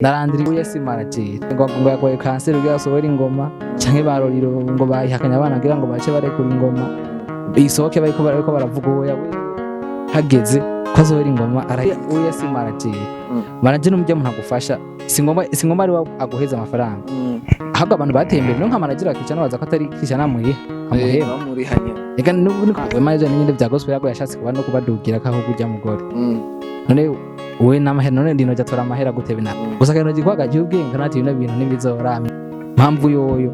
narandira uye simaraje ngo yagoye cancer ugira sohora ingoma canke baroriro ngo bayihakanya abana agira ngo bace barekura ingoma isohoke bariko baravuga uwo yawe hageze ko azohora ingoma araye uye simaraje maraje n'umujye muntu agufasha singoma ari aguheza amafaranga ahubwo abantu batembera no nkamaragira akicana baza ko atari kishana muhe amuhema bamurihanye ega n'ubu manager n'ibindi bya gospel yago yashatse kuba no kubadugira kaho kujya mugore none we namahera none ndino jatora amahera gutebe na gusa kano gikwaga cy'ubwenge kanati bino bintu nibizorame mpamvu yoyo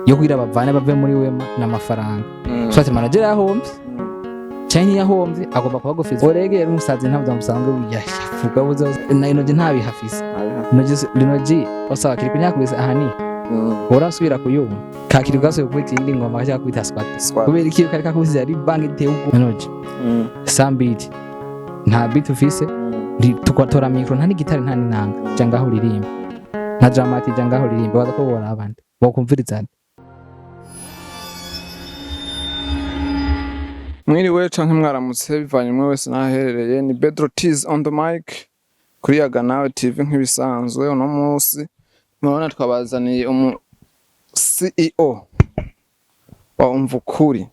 yo kugira bavane bave muri wema n'amafaranga swata manager yahombe cyane yahombe agomba kubagufiza oregera umusazi ntabwo musanzwe buyashafuka buzo na inoje ntabihafise inoje osaba kiri kunyakubise ahani urasubira kuyuma kakiri gaso kubita indi ngoma kaje kubita swata kubera iki kari kakubize ari bank iteye ubwo inoje sambiti nta beat ufise tukatora micro nta n'igitari nta n'inanga cyangwa aho uririmba nta dramatic cyangwa aho uririmba baza ko bora abandi bokumvirizana mwiriwe canke mwaramutse bivanye mwe wese naherereye ni Bedro Tease on the mic kuri Yaganawe TV nk'ibisanzwe uno munsi murabona twabazaniye umu CEO wa Umvukuri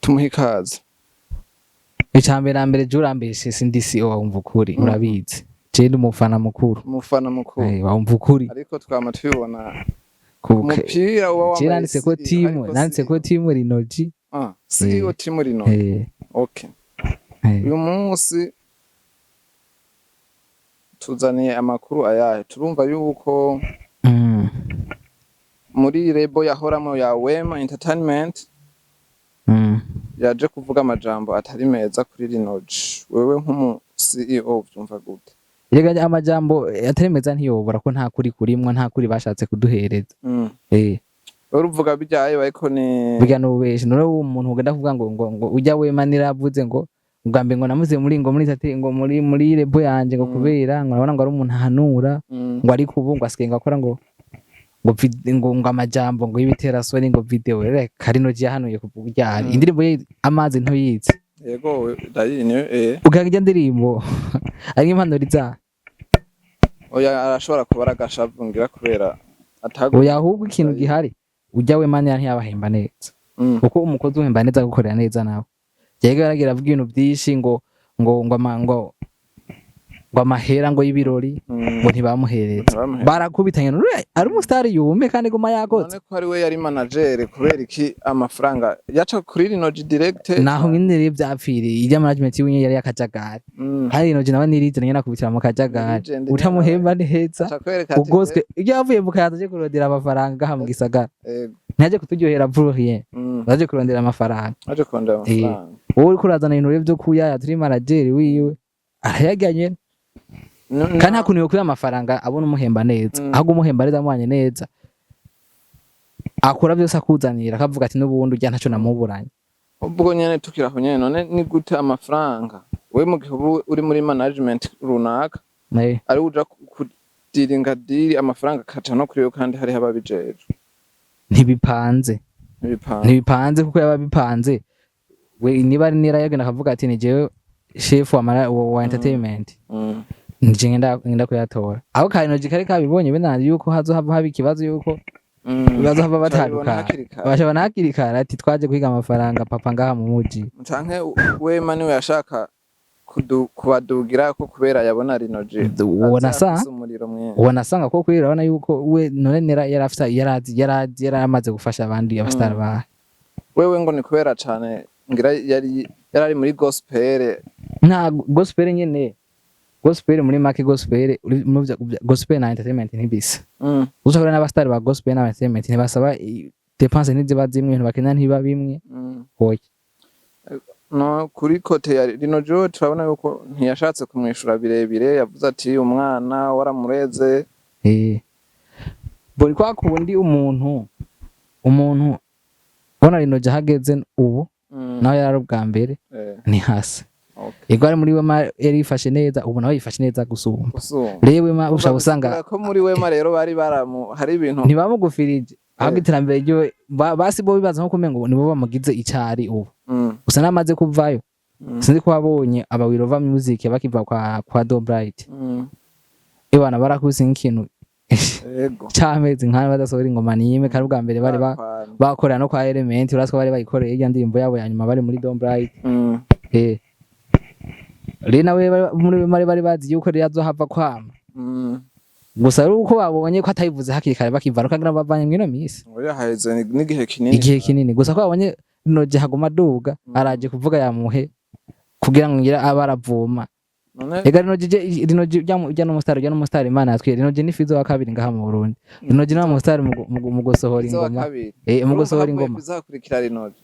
tumuhikaze icambere jurambeshe sindi CEO wa Umvukuri urabizi je ndi umufana mukuru wa Umvukuri ariko twama twibona umupira uba wambaye nanditse ko timu rinoji CEO timu rinoji okay uyu munsi tuzaniye amakuru ayahe turumva yuko muri rebo yahoramo ya Wema Entertainment yaje kuvuga amajambo atari meza kuri rinoji wewe nk'umu CEO byumva gute yega amajambo atari meza ntiyobora ko nta kuri kurimwa nta kuri bashatse kuduhereza uruvuga bijyaye bariko ni bijya n'ubeje none umuntu ugenda kuvuga ngo ujya Wema niravuze ngo ugambe ngo namuze muri ngo muri tate ngo muri rebo yanje ngo kubera ngo nabona ngo ari umuntu ahanura ngo ari kubu ngo asikenga akora ngo amajambo ngo y'ibitera soni ngo video reka rino je hanuye kuvuga indirimbo ye amazi ntoyize yego dayine ukagijya ndirimbo ari impanuro za oya arashobora kubara gashavungira kubera atago oya ahubwo ikintu gihari ujya Wema ntiyabahemba neza kuko umukozi uhemba neza gukorera neza nawe yego yaragira avuga ibintu byinshi ngo amahera ngo y'ibirori ngo ntibamuhereza barakubitanye ari umustar yume kandi guma yakotse none ko ari we yari manager kubera iki amafaranga yaca kuri rinoji direct naho nyine byapfiriye ijya management y'inye yari yakajagari hari rinoji nawe nirije nyina kubitira mu kajagari utamuhemba neza ugoswe iyo yavuye bukayaza je kurodera amafaranga ha mu gisagara ntaje kuturyohera vurie baje kurondera amafaranga wowe kurazana ibintu byo kuyaya turi manager wiwe arayaganye kandi hakuniye kuya amafaranga abona umuhemba neza ahubwo umuhemba neza amwanye neza akora byose akuzanira akavuga ati n'ubundi ujya ntaco namuburanye ubwo nyene tukiraho nyene none ni gute amafaranga we mu gihe uri muri management runaka ari uja kudiringa diri amafaranga kaca no kuri yo kandi hari hababijeje ntibipanze kuko yababipanze we niba ari nira yagenda akavuga ati ni jewe chef wa entertainment nje ngenda kuyatora aho kanyoje kare kabibonye benanje yuko hazohava haba ikibazo yuko bibazo hava bataruka bashabana hakirikara ati twaje kwiga amafaranga papa ngaha mu muji canke Wema niwe yashaka kubadugira ko kubera yabona rinoje ubona sanga ko kwira urabona yuko we none nera yaramaze gufasha abandi abastar ba wewe ngo ni kubera cane ngira yari muri gospel nta gospel nyene gospel muri make gospel na entertainment ntibisa uzakora n'abastar ba gospel na entertainment ntibasaba dépense ntiziba zimwe ibintu bakena ntiba bimwe hoye no kuri kote ya rinojo turabona yuko ntiyashatse kumwishura birebire yavuze ati umwana waramureze bori kwa kundi umuntu bona rinojo hageze ubu nawe yararubwa mbere ni hasi ego ari muri Wema yarifashe neza ubu nawe yifashe neza gusumba rero Wema ushaka usanga ko muri Wema rero bari hari ibintu ntibamugufirije ahubwo iterambere ryo basi bo bibaza nko kumengo nibo bamugize icari ubu gusa namaze kuvayo sinzi ko abonye abawirova music bakiva kwa Do Bright ibana barakuse nk'ikintu yego cyamezi nk'aho badasohora ingoma n'imwe kandi ubwa mbere bari bakorera no kwa element uraswa bari bayikoreye iyo ndirimbo yabo ya nyuma bari muri Don't Bright rero nawe muri bari bazi yuko rero azohava kwama gusa ari uko babonye ko atayivuze hakiri kare bakivana ukagira bavanye mwino misi oya haheze n'igihe kinini igihe kinini gusa ko babonye noje haguma duga araje kuvuga yamuhe kugira ngo ngira abaravuma ega rinoje rya no mustar imana yatwiye rinoje ni Fizo wa kabiri ngaha mu Burundi rinoje na mustar mu gusohora ingoma mu gusohora ingoma bizakurikira rinoje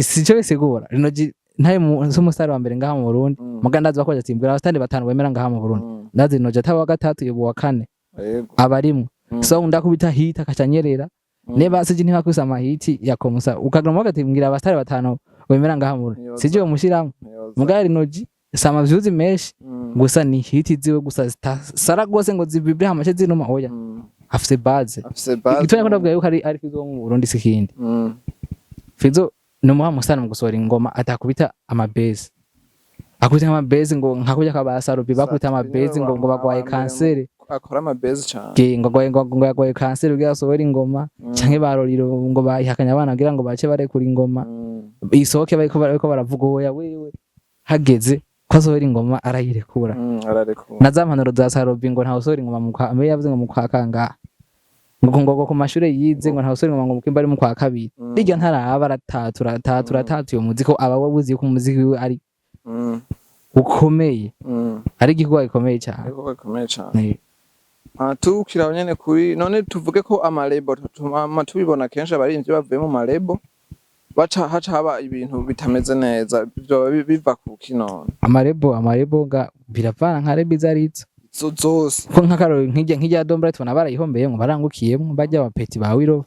sico bisigura rinoje ntaye mu mustar wa mbere ngaha mu Burundi mugandazi bakoje atimbira abastandi batanu bemera ngaha mu Burundi ndazi rinoje atawa gatatu yubu wa kane abarimwe so ndakubita hit akacanyerera neba sije ntibakwisa amahiti yakomusa ukagama bagatimbira abastari batanu wemera ngaha mu Burundi sije yo mushiramo mugari rinoje sama vyuzi meshi gusa ni hiti ziwe gusa sara gose ngo zibibre hamashe zinuma oya afise base igitone ko ndavuga yuko ari Fizo wo mu Burundi sikindi Fizo no muha musana mu gusohora ingoma atakubita amabase akubita amabase ngo nkakurya kabasarubi bakubita amabase ngo bagwaye kanseri akora amabase cyane ngo yagwaye kanseri ugira sohora ingoma canke baroriro ngo bayihakanya abana kugira ngo bace barekura ingoma isohoke bariko baravuga oya wewe hageze kwasohora ingoma arayirekura nazampanuro za Sarobi ngo ntawe sohora ingoma mu kwa ambe yavuze ngo mu kwa kanga ngo ku mashure yize ngo ntawe sohora ingoma ngo mukimba ari mu kwa kabiri bijya ntaraba ratatu yo muziko aba wabuzi ko umuziki wiwe ari ukomeye ari igikorwa gikomeye cyane tukira nyene kuri none tuvuge ko amalebo tubibona kenshi abarimvyi bavuye mu malebo haca haba ibintu bitameze neza biva ku kinone amarebo ga biravana nka rebo izaritso zose ko nk'akaroro nk'ijya Don't Bright tubona barayihombeye ngo barangukiyemo bajya abapeti ba Wiro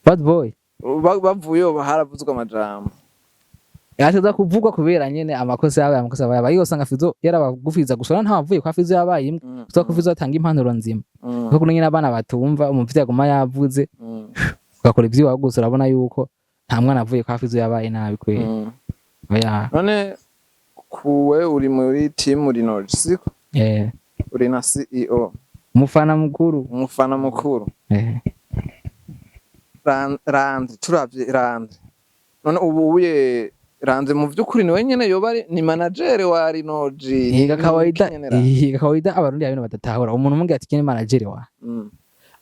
Bad boy bavuye haravuzwe amajambo yateza kuvugwa kubera nyene amakosa yabaye yose nga Fizo yarabagufiza gusora ntavuye kwa Fizo yabaye imwe so ko Fizo atanga impanuro nzima ko kuno nyine abana batumva umuvyi aguma yavuze ugakora ivyo wagusa urabona yuko nta mwana avuye kwa Fizo yabaye nabi kwe oya none kuwe uri muri team rinoje siko uri na CEO umufana mukuru Rand turavye Rand none ubuye Ranze mu vyukuri ni wenyene yoba ni manager wa Rinoji higa kawaida abarundi abino badatahura umuntu umwe ati kene manager wa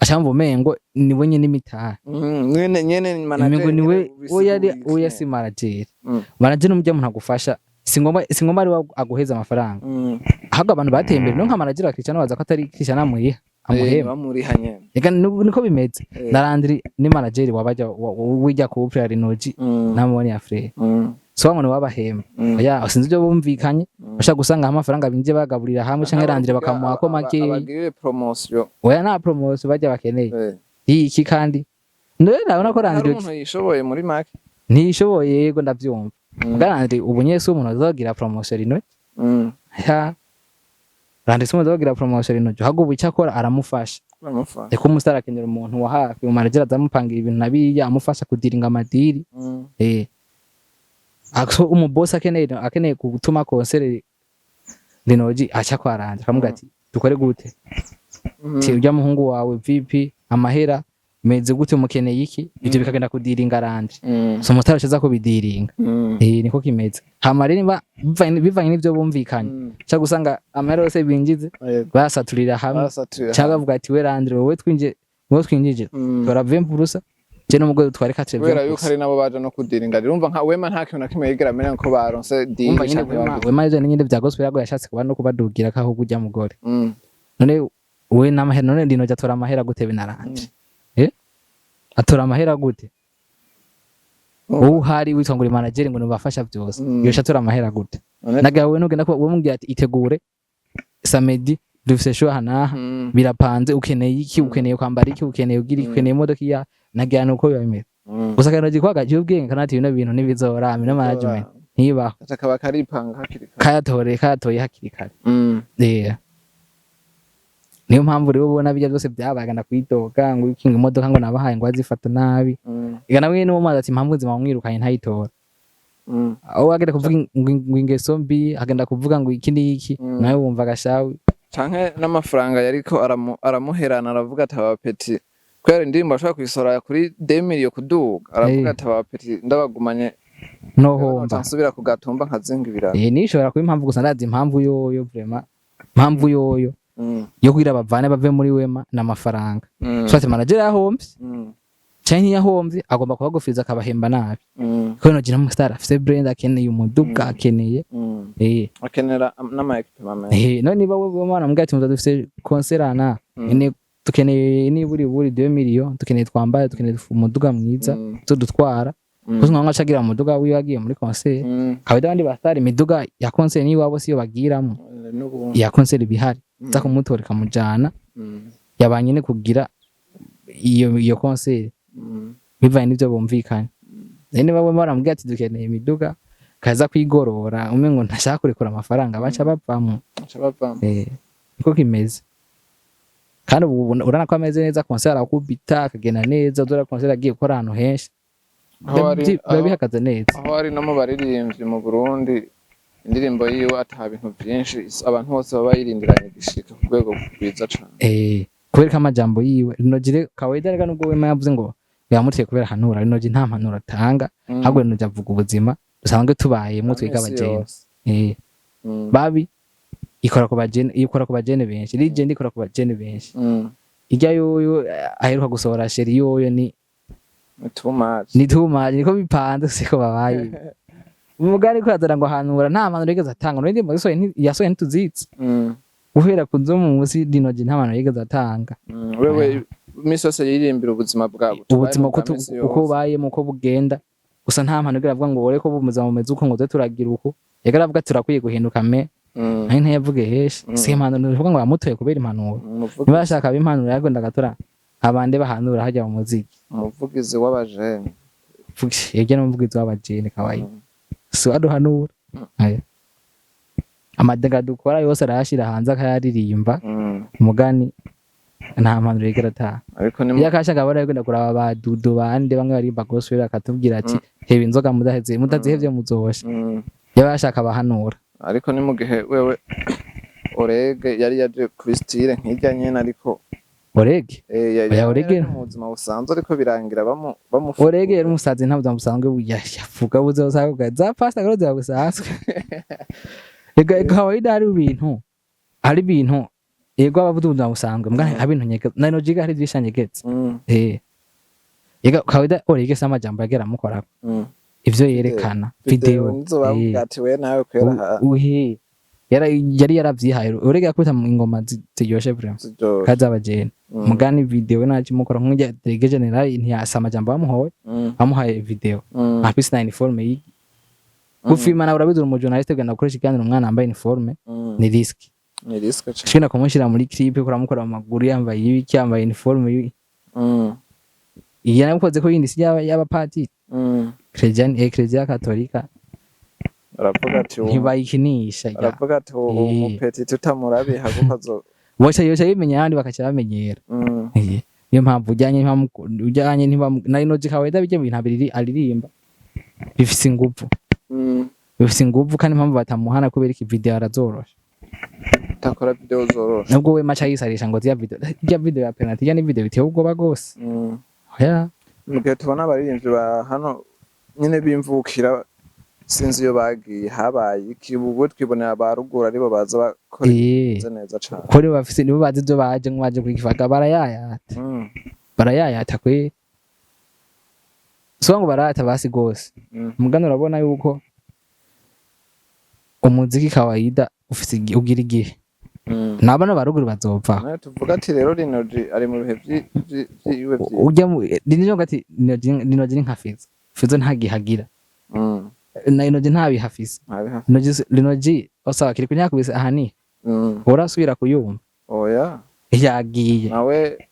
ashambo mengo ni wenyene imitaha nyene ni manager niwe oya si manager manager n'umujya muntu agufasha singoma ari aguheza amafaranga ahubwo abantu bateye imbere no nka manager akicana baza ko atari Christian amuhiha bamuriha nyene ega niko bimeze narandiri ni manager wabaja wijya ku Upre Rinoji namone ya frere so bamwe wabahema oya sinzi byo bumvikanye bashaka gusanga amafaranga binje bagaburira hamwe canke randire bakamuha ko make abagire promotion oya na promotion bajya bakeneye iki kandi none nabona ko randire umuntu yishoboye muri make ntishoboye yego ndavyumva garandire ubunyese umuntu azogira promotion rino ya randire umuntu azogira promotion rino hago bucya akora aramufasha eko umustar akenyera umuntu wa hafi umanager azamupangira ibintu nabiya amufasha kudiringa amadiri akso umuboss akeneye gutuma concert Rinoji acha kwa Rand akamuga ati dukore gute ti ujya muhungu wawe VP amahera meze gute mukeneye iki ivyo bikagenda kudiringa Rand so mutara chaza ko bidiringa niko kimeze hamare niba bivanye n'ivyo bumvikanye cyo gusanga amahera yose binjize basaturira hamwe cyangwa avuga ati we Rand wowe twinjije tora 20% je no mugo tware 4 kubera yuko ari nabo baje no kudiringa urumva nka wema nta kintu nakimwe yigera menya ko baronse deal wema je nyine vya gospel yago yashatse kuba no kubadugira kaho kujya mugore none we namahera none ndino jatora amahera gute binaranje atora amahera gute hari witongura manager ngo nubafasha byose yosha atora amahera gute nagawe nugenda ko wumubwira ati itegure samedi dufise show hanaha birapanze ukeneye iki ukeneye kwambara iki ukeneye ugira ukeneye imodoka ya nagira nuko bibameze gusa kandi gikwaga cy'ubwenge kanati bino bintu nibizora no management ntiba akaba karipanga hakiri kare kayatoye hakiri kare niyo mpamvu rero ubona bijya byose byabagana kwitoka ngo ukinga imodoka ngo nabahaye ngo azifata nabi igana mwe no mazi ati impamvu nzima mwirukanye ntayitora aho agenda kuvuga ngo ingeso mbi agenda kuvuga ngo iki n'iki nawe wumva agashawi canke n'amafaranga yariko aramuherana aravuga ati abapeti kubera indirimbo ashobora kuyisora kuri 2 million kuduga aravuga ati abapeti ndabagumanye nohomba nsubira kugatumba nkazinga ibiraro nishobora kuba impamvu gusa ndazi impamvu yoyo vraiment impamvu yoyo yo kugira abavane bave muri Wema n'amafaranga swata manager yahombye cyane yahombye agomba kubagofiriza akabahemba nabi ko no gira umustar afite brand akeneye umuduga akeneye akenera n'ama equipment none niba wowe mwana mbwa ati dufite concerana ene tukeneye niburi 2 million tukeneye twambaye tukeneye umuduga mwiza tudutwara kuko nka acagira umuduga wiwe agiye muri concert kabida bandi bastari imiduga ya concert ni wabo siyo bagiramo ya concert bihari za kumutoreka mujana yabanyene kugira iyo concert bivanye n'ibyo bumvikanye nene babo barambwiye ati dukeneye imiduga kaza kwigorora umwe ngo ntashaka kurekura amafaranga baca bavamo niko kimeze kandi urana ko ameze neza concert akubita akagena neza dora concert agiye gukora ahantu henshi bihagaze neza aho ari no mu baririmbyi mu Burundi indirimbo yiwe ata bintu byinshi abantu bose baba yirindiranye gishika ku rwego rwiza cyane kubera amajambo yiwe rinogire kawaida rega nubwo Wema yavuze ngo yamutiye kubera hanura rinogi nta mpanuro atanga ahubwo rinogi avuga ubuzima dusanzwe tubayemo twiga abageni babi ikora ku bageni benshi legend ikora ku bageni benshi ijya yoyo aheruka gusohora sheri yoyo ni too much niko bipanze siko babaye umugari ko yazara ngo hanura nta mpanuro yigeze atanga no ndimo yasoye ntuzitse uhera kunzo mu musi dinogi nta mpanuro yigeze atanga wewe misi yose yirimbira ubuzima bwabo ubuzima uko bayemo uko bugenda gusa nta mpanuro avuga ngo wore ko bumuza mu meze uko ngo turagira uko yagara avuga turakwiye guhinduka me nta ntayavuge heshi si impanuro uvuga ngo yamutoye kubera impanuro niba yashaka impanuro yagenda gatora abande bahanura hajya mu muziki umuvugizi w'abajene yegera umuvugizi w'abajene kawaii so aduhanura amadega dukora yose arashira hanze akayaririmba umugani nta mpanuro yigera ata ariko ni yakashaka bara yagenda kuraba badudu bande bamwe bari bagoswera akatubwira ati hebe inzoga mudazihevye muzosha yabashaka bahanura ariko ni mu gihe wewe orege yari yaje kuri style nkijya nyene ariko orege orege mu buzima busanzwe ariko birangira bamufuka orege yari umusazi ntabwo busanzwe yafuka buzosanga za pasta garo za busanzwe ega kawaida hari ibintu yego abavudu buzima busanzwe mbwa abintu nyege nano jiga hari byishanyegetse ega kawaida orege sama jambo yagera mukora ivyo yerekana video nizo bavuga ati we nawe kwera yari yaravyihaye urega yakubita mu ingoma ziryoshe vraiment kaza abajene mugani video naci mukora nk'ujya Delege General ntiyasama jambo bamuhaye video apisi na uniforme gufima na urabizi mu journaliste genda gukoresha ikiganiro umwana ambaye uniforme ni risk cyane kumushira muri clip kuramukora amaguru yambaye ibiki yambaye uniforme yanakoze ko yindi sijya y'abapatiri Ecclesia Katolika aravuga ati ntibayikinisha aravuga ati umupeti tutamurabe hagukazo bose yose bimenya handi bakaca bamenyera niyo mpamvu ujyanye na inoji kawaida bijye bintu abiri aririmba bifise inguvu kandi impamvu batamuhana kubera iki video arazorosha takora video zorosha nubwo Wema aca yisarisha ngo ya video ya penalty ya ni video biteye ubwoba gose mugihe tubona abaririmbyi ba hano nyine bimvukira sinzi iyo bagiye habaye ikibugo twibonera barugura aribo baza bakora neza cyane kuri bafise nibo bazi byo baje nkwaje kugifaga barayayata kwe so ngo barayata basi gose mugano urabona yuko umuziki kawaida ufise ugira igihe nabana baruguru bazopfa tuvuga ati rero Rinoji ari mu bihe by'iwe ujya Rinoji ngati Rinoji nka Fizo ntagihagira na Rinoji ntabihafise Rinoji osaba kiri kunyakubise ahani urasubira kuyumva oya yagiye nawe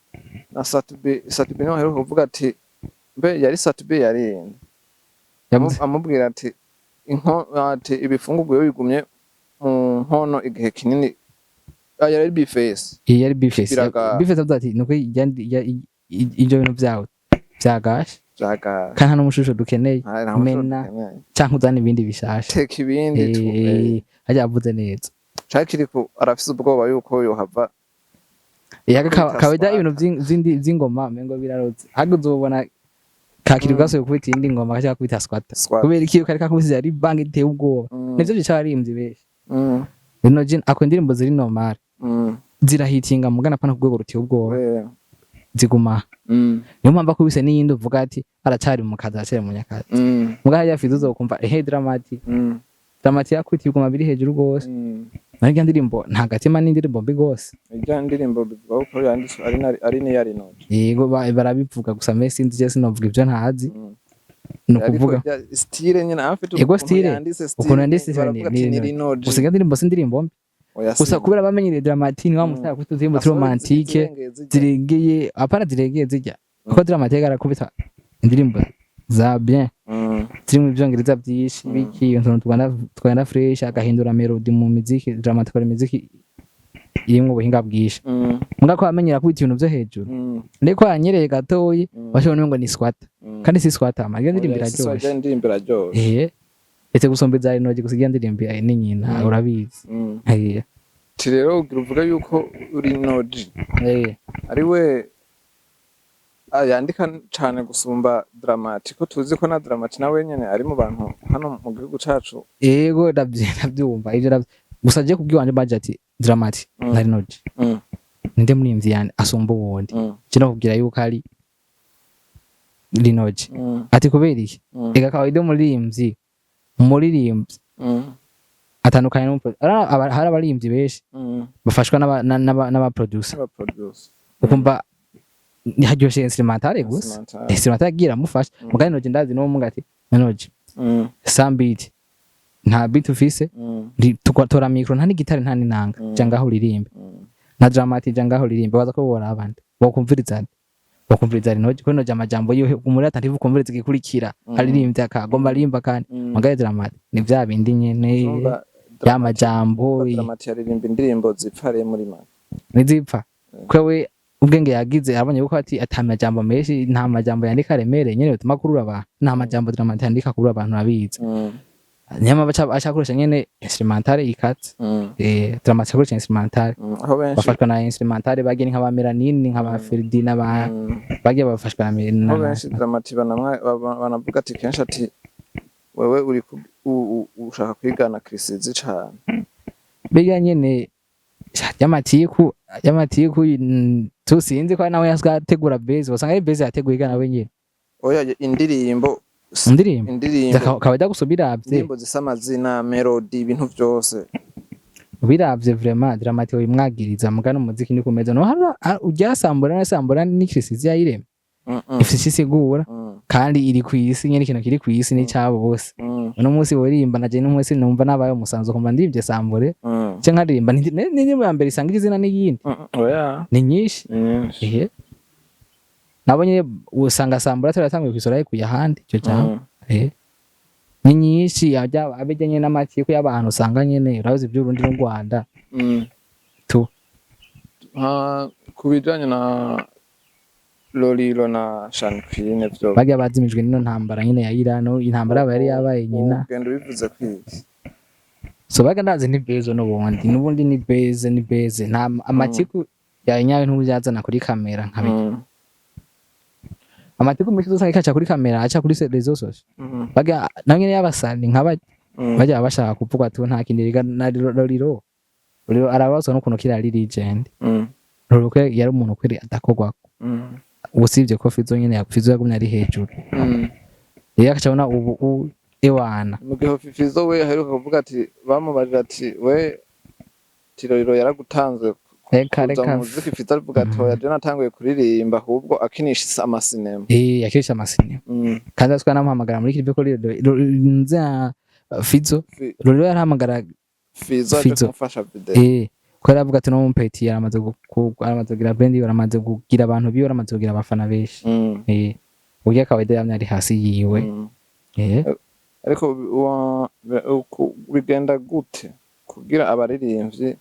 na Satubi no hero kuvuga ati mbe yari Satubi yari amubwira ati ati ibifungurwa bigumye mu nkono igihe kinini yari bifese avuga ati nuko ibyo bintu byawe byagashe jaga kandi n'umushusho dukeneye mena canke uzana ibindi bishasha teka ibindi hajya avuze neza cakiriko arafise ubwoba yuko yohava kabajya ibintu vy'ingoma mengo biraroze hago uzobona kakiri gasoye kubita indi ngoma kaja kubita swata kubera ikiyo kari kakubise ari bang iteye ubwoba nivyo bica barimvye benshi bino jin ako indirimbo ziri normal zirahitinga mugana pana kugwego rutiye ubwoba ziguma niyo mpamvu akubise n'iyindi uvuga ati aracari mu kazi acere mu nyakazi muga hajya fizo uzokumva dramatic yakwita ibiguma biri hejuru gose naryo ndirimbo nta gatima n'indirimbo mbi gose irya ndirimbo bivuga ko yanditswe ari ni yari noje yego barabivuga gusa me sinzi je sinovuga ivyo ntazi no kuvuga style nyine afite ukuntu yanditse ni usiga ndirimbo sindirimbo mbi gusa kubera bamenyere dramatique wa musaya kutuzi mu romantique ziregeye apana ziregeye zijya kuko dramatique arakubita indirimbo za bien zirimo ivyongereza byinshi biki ibintu twanda fresh agahindura melody mu muziki dramatique muziki irimo ubuhinga bwinshi muga ko amenyera kubita ibintu byo hejuru ndiko yanyereye gatoyi bashobora ngo ni swata kandi si swata ama ndirimbo iraryoshye ete gusombeza inoje gusigira ndirimbo ni nyina urabizi rero uvuga yuko uri noje ari we yandika cyane gusumba dramatic ko tuzi ko na dramatic nawe nyene ari mu bantu hano mu gihugu cacu yego ndabyumva ivyo gusa je kubwiwanje budget dramatic nari noje ninde muririmvyi yani asumba ubundi kino kubwira yuko ari linoje ati kubera iki ega kawaida muririmvyi atandukanye n'umuproducer hari abaririmbyi benshi bafashwa n'aba producer ukumva haryoshe instrumentale gusa instrumentale agira mufasha mugani noje ndazi no mungati noje sambiti nta beat ufise tugatora micro nta n'igitari nta n'inanga jangaho uririmbe na dramatic jangaho uririmbe waza ko bora abandi bakumviriza noje ko noje amajambo yo umuri atarivu kumviriza igikurikira aririmbye akagomba arimba kandi mugani dramatic ni vya bindi nyene ya majambo dramatic aririmba indirimbo zipfare muri make nizipfa kwewe ubwenge yagize abonye yuko ati atamajambo menshi nta majambo yandika remereye nyene bituma kurura abantu nta majambo dramatic yandika kurura abantu abizi nyama achakoresha nyene instrumentale ikatse dramatic akoresha instrumentale bafashwa na instrumentale bageni nk'aba Melanini nk'aba Ferdina bagiye bafashwa na benshi dramatic banavuga ati kenshi ati wewe uri ushaka kwigana Krisizi cyane biga nyene yamatiku tusinzi ko nawe yategura base wasanga ari base yateguye igana we nyene oya indirimbo kabajya gusubirabye indirimbo zisamazina melody ibintu byose biravye vraiment dramatique imwagiriza mugana umuziki ni kumeza no ujyasambura ni Krisizi yayireme ifise isigura kandi iri kwisi nyene ikintu kiri kwisi ni cyabo bose uno munsi worimba naje n'umunsi numva nabaye umusanzo kumva ndivye sambure cyo nkaririmba ni ya mbere isanga izina n'iyindi oya ni nyinshi nabonye usanga sambura taratanguye kwisora kuya handi cyo cyangwa ni nyinshi abijyanye n'amatiko y'abantu usanga nyene urazi by'urundi n'u Rwanda tu kubijanye na Lolilo na Shankine byo bagiye bazimijwe nino ntambara nyine ya Irano intambara yari yabaye nyina ugenda bivuze kwiki so baga ndaze ni bezo n'ubundi ni beze nta amatiku ya nyawe ntuzazana kuri kamera nkabiki amatiku mwisho usanga ikaca kuri kamera aca kuri rezo social baga namwe y'abasani nk'aba bajya bashaka kuvuga tu nta kindi riga na Lolilo arabazwa no kuno kira legend Lolilo yari umuntu kweri adakogwa usibye ko Fizo nyene yakwizo yagumye ari hejuru yakacabona ubu ewana mugihe Fizo we aheruka kuvuga ati bamubarira ati we Lolilo yaragutanze reka muziki Fizo avuga ati oya je natanguye kuririmba ahubwo akinisha amasinema yakinisha amasinema kandi aswa namuhamagara muri clip ko nza Fizo Lolilo yarahamagara Fizo kumufasha video ko aravuga ati no mumpeti yaramaze kugira brand yaramaze kugira abantu biyo yaramaze kugira abafana benshi ugiye kawaida yamye ari hasi yiwe ariko bigenda gute kugira abaririmbyi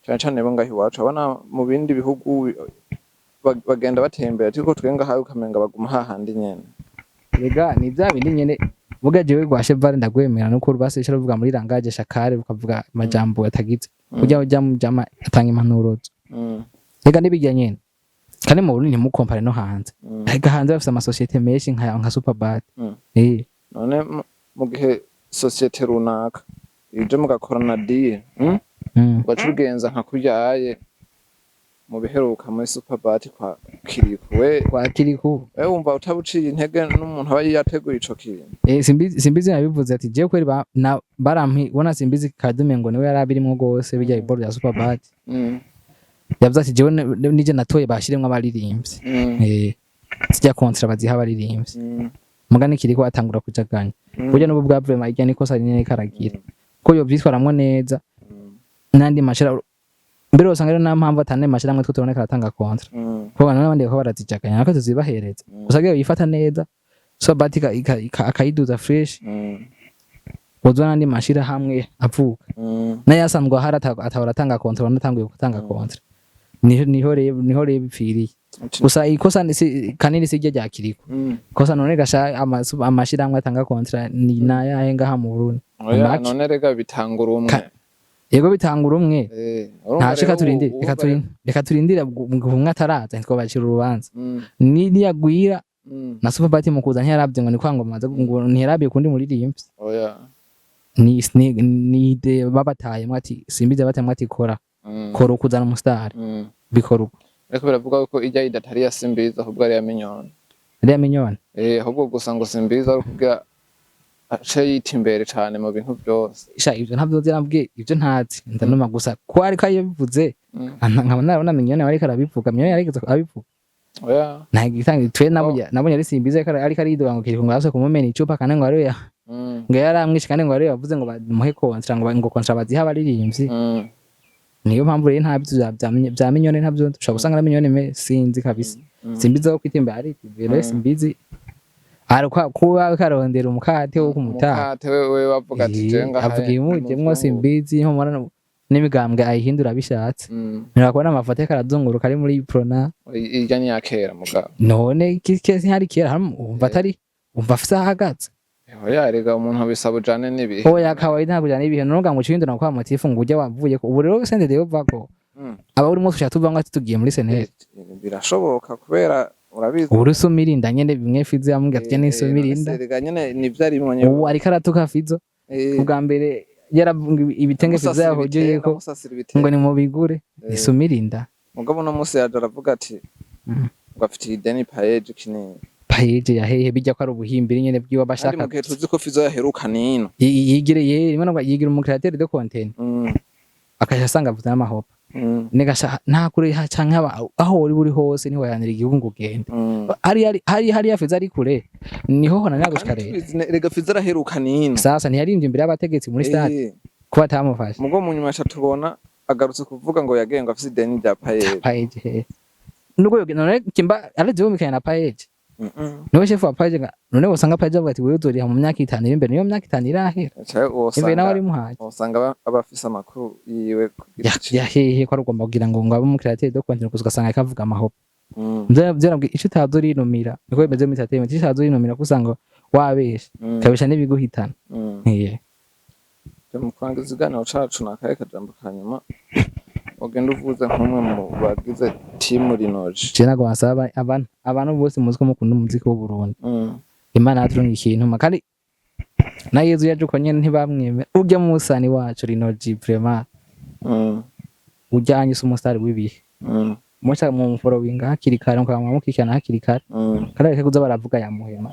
cyane bo ngahi wacu abana mu bindi bihugu bagenda batembera ariko twenga hawe ukamenga baguma hahandi nyene rega ni bya bindi nyene vuga jewe gwashe vale ndagwemera nuko rubase cyo ruvuga muri langaje shakare ukavuga amajambo atagize kujya ujya mu jama atanga impanuro rega nibijya nyene kandi mu Burundi ntimukompare no hanze rega hanze bafite ama societe menshi nka Superbad none mu gihe societe runaka ije mugakorana deal bacugenza nka kuryaye mu biheruka muri Superbad kwa Kiriku wumva utabuciye intege n'umuntu aba yateguye ico kintu simbizi nabivuze ati je kweri barampi bona simbizi kadume ngo niwe yarabirimwo gose bijya iboro ya Superbad yavuze ati jewe nije natoye bashiremwe abaririmbyi sijya kontra baziha abaririmbyi mugani Kiriku atangura kujaganya burya n'ubu bwa vraiment ijya niko sari nene karagira ko yo vyitwaramwo neza nandi mashira mbere usanga rero nampamvu atane mashira amwe twotone karatanga kontra ko n'abandi bako barazijaganya nako tuzibahereza usanga yifata neza so batika akayiduza fresh uzwa nandi mashira hamwe avuka naye asanzwe atahora atanga kontra natanguye gutanga kontra niho rebe bipfiriye gusa ikosa kanini sijya rya Kiriku kosa none gasha amashira amwe atanga kontra ni nayahe ngaha mu Burundi none rega bitangura umwe yego bitangura umwe ntashika reka turindira umwe ataraza ntiko bacira urubanza ni yagwira na Superbad mu kuza ntiyaravye ngo ni kwangamaza ngo ntiyarabye kundi muririmvyi ni de babataye mwati simbize batamwe ati kora ukuzana umustar bikora uko ariko biravuga ko ijya idatari ya simbiza ahubwo ari yamenyona ahubwo gusa ngo simbiza ari kugira aca yita imbere cane mu bintu byose ivyo ntabyo nabwiye ivyo ntazi ndanuma gusa ko ariko yabivuze nkaba narabona minyone ariko arabivuga minyone ariko abivuga nagitanga twe nabonye ari simbiza ariko aridoga ngo Kiriku ngo yase kumumena icupa kandi ngo ariyo ngo yaramwishe kandi ngo ariyo yavuze ngo bamuhe kontra ngo kontra baziha abaririmbyi niyo mpamvu rero ntabyo bya minyone ntabyo ushaka gusanga na minyone sinzi kabisa simbiza ko kwitemba ari rero simbizi ariko kuba karondera umukate wo kumutaha wewe wavuga ati jenga avuga imuje mwose imbizi nko mwana n'imigambwe ayihindura bishatse nirakubona amafoto karazunguruka ari muri prona ijya ni yakera mugabo none kike hari kera umva atari umva afisa hagaze oya rega umuntu bisaba ujane nibihe oya kawaida ntabwo ujane nibihe noga ngo cihindura kwa motifu ngo ujya wavuye ko ubu rero sende de bako aba uri musi cyatuva ngo tugiye muri senete birashoboka kubera urabizi nsumirinda nyene bimwe fizo yambwiye ati nsumirinda rega nyene nivyari mwonye ubu ariko aratuka fizo ubwa mbere yaravunga ibitenge fizo yahoje ko ngo ni mu bigure nsumirinda mugabo no musi yaje aravuga ati ngo afite ideni page kinini page ya hehe bijya ko ari ubuhimbiri nyene bwiwa bashaka ari mu gihe tuzi ko fizo yaheruka nino yigire rimwe ngo yigira mu createur de content akashasanga vuza n'amahopa negasha nta kure canke aho uri buri hose niho yanira igihungu genda hari yafiza ari kure niho hona nagushika rero rega fiza araheruka nino sasa ntiyarimbye imbere y'abategetsi muri stade kuba atamufashe mugo mu nyuma tubona agarutse kuvuga ngo yagenga afise ideni rya page nuko none kimba araje mikaya na page niwe chef wa page none usanga page avuga ati wewe uzoriha mu myaka 5 iri imbere niyo myaka 5 irahera imbere nawe ari muhaje usanga abafise amakuru yiwe ya hehe ko arugomba kugira ngo abo mu createur do content kugasanga akavuga amahopa byarabwiye ico tazorinumira niko bimeze mu entertainment ico tazorinumira kusanga wabesha kabesha n'ibiguhitana mu kwangiza igana ucacu nakaye kajambo kanyuma ugenda uvuze nk'umwe mu bagize team rinoje cena go basaba abantu bose muziko mukunda umuziki w'u Burundi Imana yaturunga ikintu kandi na Yezu yaje ko nyene ntibamweme ujya mu musani wacu rinoje vraiment ujyanye umustar w'ibihe mucha mu following hakiri kare mukama mukikana hakiri kare kandi kuza baravuga ya muhema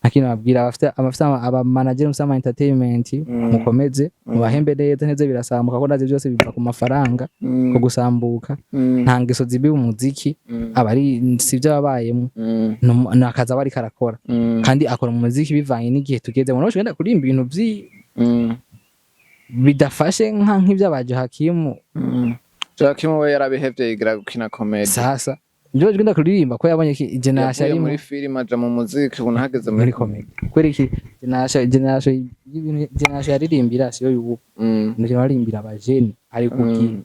akino abwira abafite aba manager musama entertainment mukomeze mubahembe neza birasambuka ko ndaze byose biva ku mafaranga ko gusambuka nta ngeso zibi umuziki abari sivyo babayemo nakaza bari karakora kandi akora mu muziki bivanye n'igihe tugeze mu noshobora kurimba ibintu bidafashe nk'ibyabaje Hakimu Hakimu we yarabihevye yigira gukina comedy sasa Njye ngenda kuririmba ko yabonye generation ari muri film aja mu muziki unahageze muri comedy kwereki generation yaririmbira siyo yubu nje baririmbira abajeni ari kuki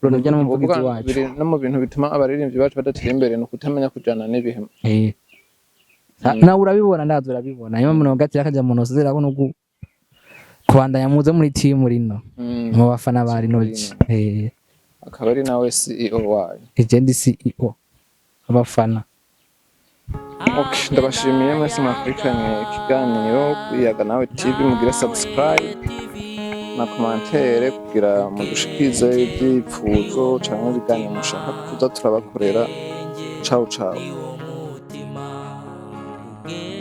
rono bya no muvugizi wacu no mu bintu bituma abaririmbyi bacu badatira imbere no kutamenya kujana n'ibihe nawe urabibona ndazo urabibona niyo muntu gatira akaja mu noso zirabona ugu kubandanya muze muri team rino mu bafana bari noji akaba ari nawe CEO wayo ejendi CEO abafana okay ndabashimiye mwese mwakurikiranye ikiganiro kuyaga nawe TV mugire subscribe na commentaire kugira mudushikize ibyipfuzo cyangwa ibiganiro mushaka kuza turabakorera ciao ciao